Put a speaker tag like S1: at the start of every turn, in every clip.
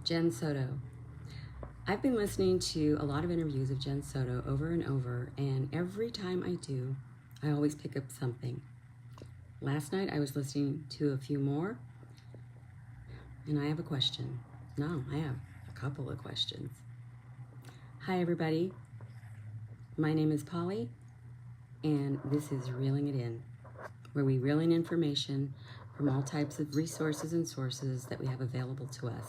S1: Jen Soto. I've been listening to a lot of interviews of Jen Soto over and over, and every time I do, I always pick up something. Last night I was listening to a few more, and I have a question. No, I have a couple of questions. Hi everybody, my name is Polly, and this is Reeling It In, where we reel in information from all types of resources and sources that we have available to us.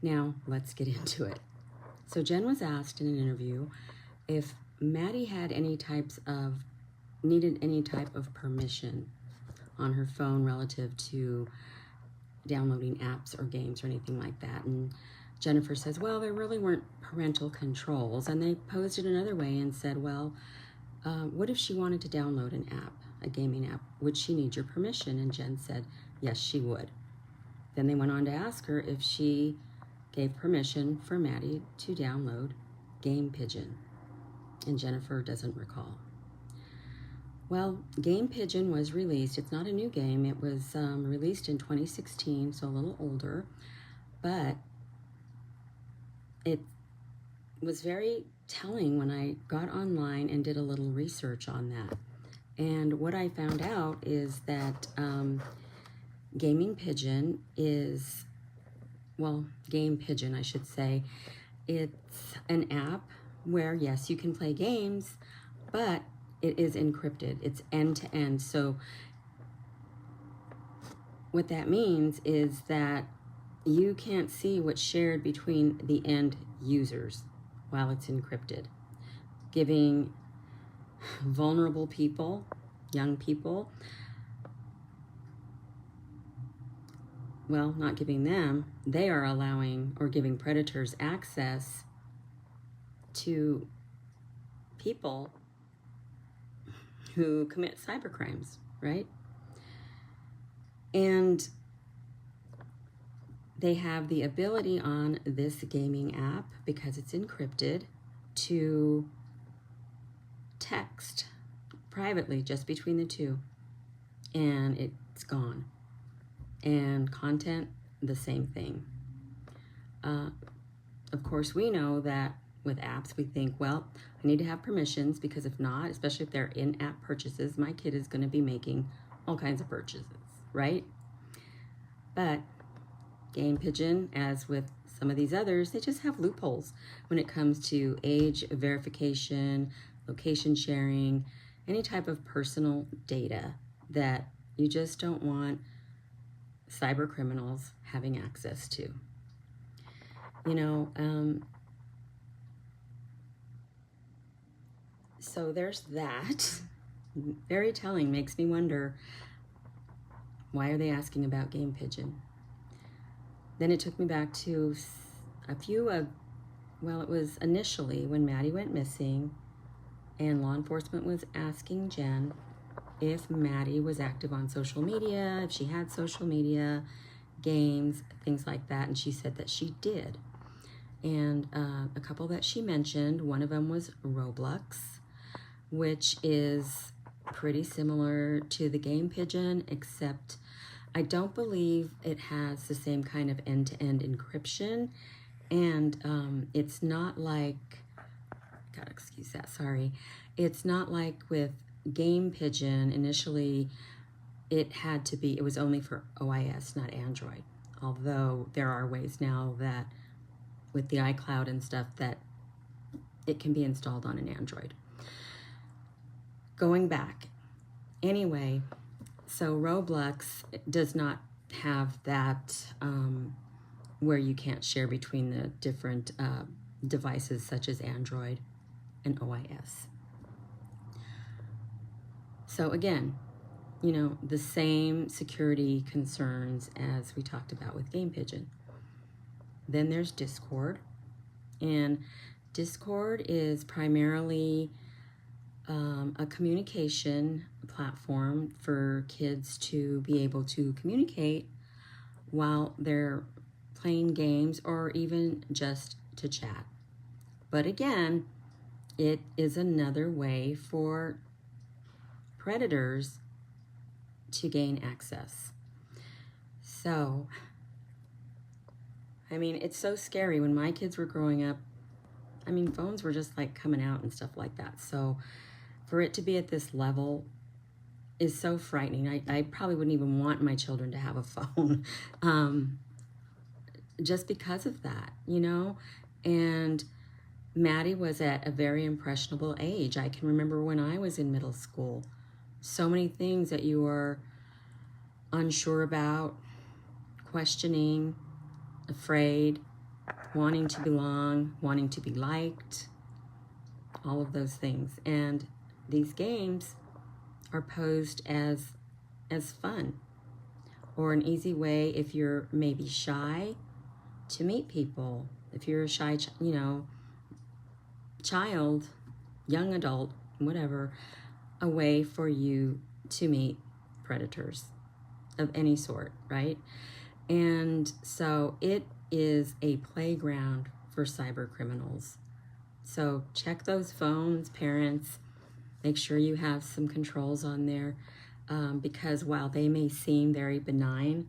S1: Now, let's get into it. So Jen was asked in an interview if Maddie had needed any type of permission on her phone relative to downloading apps or games or anything like that. And Jennifer says, well, there really weren't parental controls. And they posed it another way and said, well, what if she wanted to download an app, a gaming app? Would she need your permission? And Jen said, yes, she would. Then they went on to ask her if she gave permission for Maddie to download Game Pigeon. And Jennifer doesn't recall. Well, Game Pigeon was released. It's not a new game. It was released in 2016, so a little older. But it was very telling when I got online and did a little research on that. And what I found out is that Game Pigeon, I should say, it's an app where, yes, you can play games, but it is encrypted. It's end-to-end. So what that means is that you can't see what's shared between the end users while it's encrypted, giving vulnerable people, young people, well, not giving them, they are allowing or giving predators access to people who commit cybercrimes, right? And they have the ability on this gaming app, because it's encrypted, to text privately just between the two, and it's gone. And content, the same thing. Of course, we know that with apps, we think, well, I need to have permissions, because if not, especially if they're in-app purchases, my kid is going to be making all kinds of purchases, right? But Game Pigeon, as with some of these others, they just have loopholes when it comes to age verification, location sharing, any type of personal data that you just don't want cyber criminals having access to. So there's that. Very telling, makes me wonder, why are they asking about Game Pigeon? Then it took me back to it was initially when Maddie went missing and law enforcement was asking Jen if Maddie was active on social media, if she had social media, games, things like that, and she said that she did. And a couple that she mentioned, one of them was Roblox, which is pretty similar to the Game Pigeon, except I don't believe it has the same kind of end-to-end encryption, and it's not like, gotta excuse that, sorry. It's not like with Game Pigeon, initially it was only for OIS, not Android. Although there are ways now that with the iCloud and stuff that it can be installed on an Android. Going back, anyway, so Roblox does not have that where you can't share between the different devices such as Android and OIS. So again, the same security concerns as we talked about with Game Pigeon. Then there's Discord, and Discord is primarily a communication platform for kids to be able to communicate while they're playing games or even just to chat. But again, it is another way for predators to gain access. So I mean, it's so scary. When my kids were growing up, I mean, phones were just like coming out and stuff like that. So for it to be at this level is so frightening. I probably wouldn't even want my children to have a phone just because of that, you know? And Maddie was at a very impressionable age. I can remember when I was in middle school, so many things that you were unsure about, questioning, afraid, wanting to belong, wanting to be liked, all of those things. And these games are posed as fun, or an easy way if you're maybe shy to meet people. If you're a shy, child, young adult, whatever, a way for you to meet predators of any sort, right? And so it is a playground for cyber criminals. So check those phones, parents. Make sure you have some controls on there, because while they may seem very benign,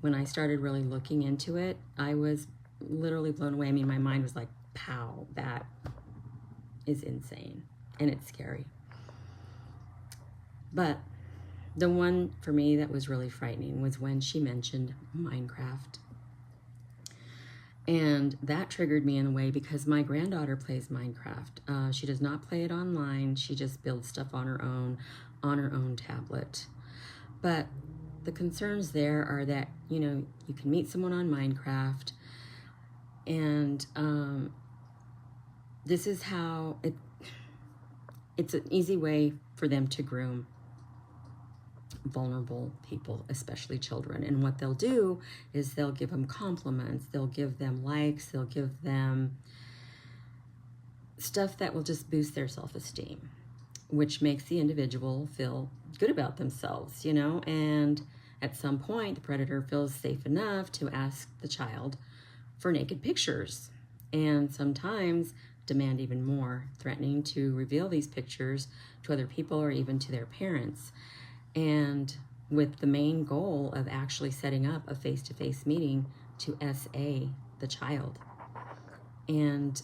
S1: when I started really looking into it, I was literally blown away. I mean, my mind was like, pow, that is insane, and it's scary. But the one for me that was really frightening was when she mentioned Minecraft. And that triggered me in a way because my granddaughter plays Minecraft. She does not play it online. She just builds stuff on her own tablet. But the concerns there are that, you can meet someone on Minecraft, and this is how it's an easy way for them to groom vulnerable people, especially children. And what they'll do is they'll give them compliments, they'll give them likes, they'll give them stuff that will just boost their self-esteem, which makes the individual feel good about themselves, and at some point the predator feels safe enough to ask the child for naked pictures, and sometimes demand even more, threatening to reveal these pictures to other people or even to their parents. And with the main goal of actually setting up a face-to-face meeting to SA the child. And,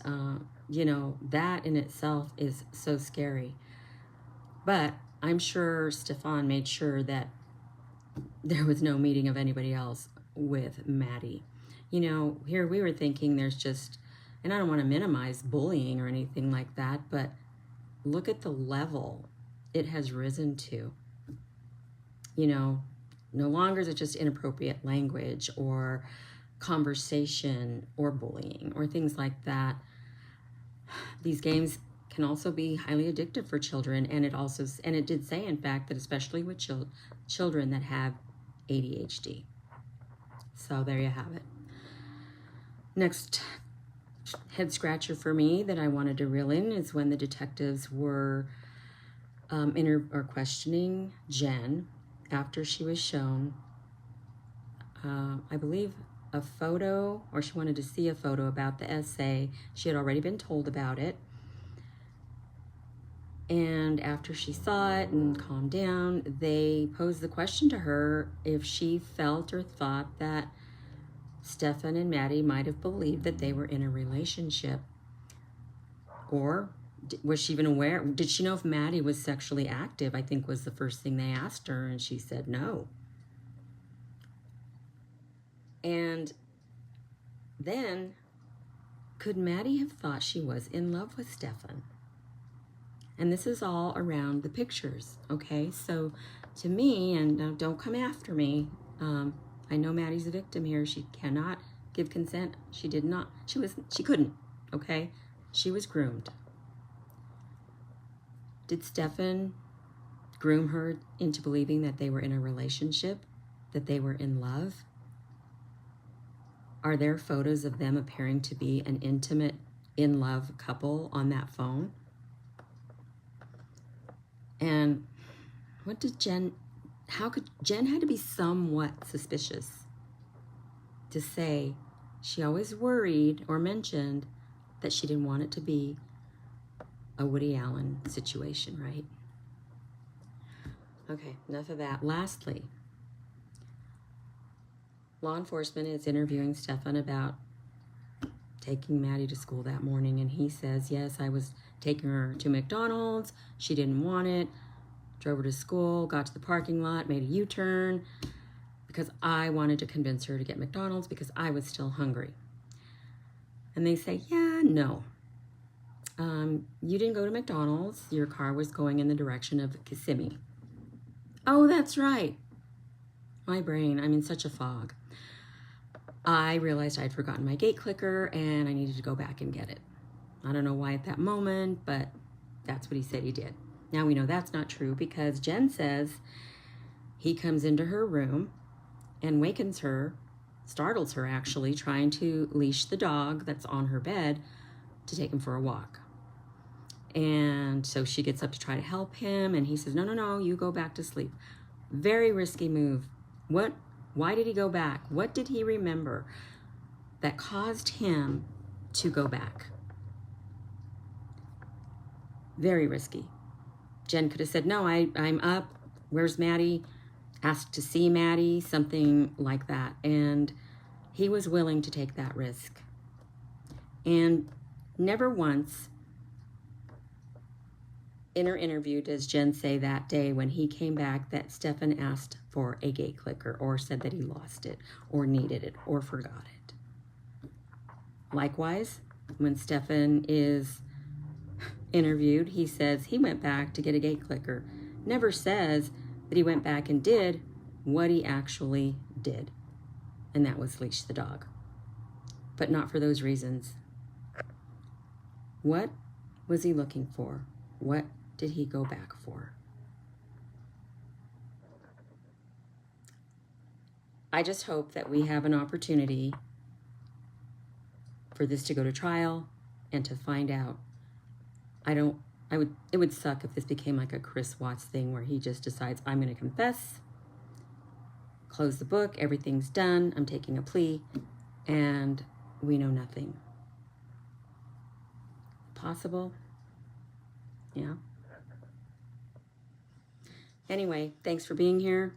S1: that in itself is so scary. But I'm sure Stefan made sure that there was no meeting of anybody else with Maddie. Here we were thinking there's just, and I don't want to minimize bullying or anything like that, but look at the level it has risen to. No longer is it just inappropriate language or conversation or bullying or things like that. These games can also be highly addictive for children, and it did say, in fact, that especially with children that have ADHD. So there you have it. Next head scratcher for me that I wanted to reel in is when the detectives were questioning Jen after she was shown, I believe, a photo, or she wanted to see a photo about the essay. She had already been told about it. And after she saw it and calmed down, they posed the question to her if she felt or thought that Stefan and Maddie might have believed that they were in a relationship. Or was she even aware? Did she know if Maddie was sexually active? I think was the first thing they asked her, and she said no. And then, could Maddie have thought she was in love with Stefan? And this is all around the pictures, okay? So to me, and don't come after me, I know Maddie's a victim here. She cannot give consent. She did not. She couldn't, okay? She was groomed. Did Stefan groom her into believing that they were in a relationship, that they were in love? Are there photos of them appearing to be an intimate, in-love couple on that phone? And Jen had to be somewhat suspicious to say she always worried or mentioned that she didn't want it to be a Woody Allen situation, right? Okay, enough of that. Lastly, law enforcement is interviewing Stefan about taking Maddie to school that morning, and he says, yes, I was taking her to McDonald's. She didn't want it. Drove her to school, got to the parking lot, made a U-turn because I wanted to convince her to get McDonald's because I was still hungry. And they say, yeah, no. You didn't go to McDonald's. Your car was going in the direction of Kissimmee. Oh, that's right. My brain, I'm in such a fog. I realized I'd forgotten my gate clicker and I needed to go back and get it. I don't know why at that moment, but that's what he said he did. Now we know that's not true because Jen says he comes into her room and wakens her, startles her actually, trying to leash the dog that's on her bed to take him for a walk. And so she gets up to try to help him and he says, no, you go back to sleep. Very risky move. Why did he go back? What did he remember that caused him to go back? Very risky. Jen could have said, no, I'm up. Where's Maddie? Asked to see Maddie, something like that. And he was willing to take that risk. And never once in her interview does Jen say that day when he came back that Stefan asked for a gate clicker or said that he lost it or needed it or forgot it. Likewise, when Stefan is interviewed, he says he went back to get a gate clicker. Never says that he went back and did what he actually did, and that was leash the dog. But not for those reasons. What was he looking for? What did he go back for? I just hope that we have an opportunity for this to go to trial and to find out. It would suck if this became like a Chris Watts thing where he just decides, I'm going to confess, close the book, everything's done, I'm taking a plea, and we know nothing. Possible? Yeah. Anyway, thanks for being here.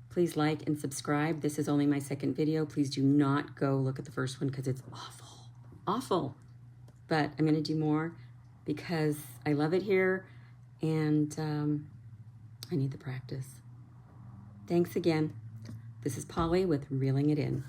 S1: Please like and subscribe. This is only my second video. Please do not go look at the first one because it's awful. Awful. But I'm going to do more because I love it here and I need the practice. Thanks again. This is Polly with Reeling It In.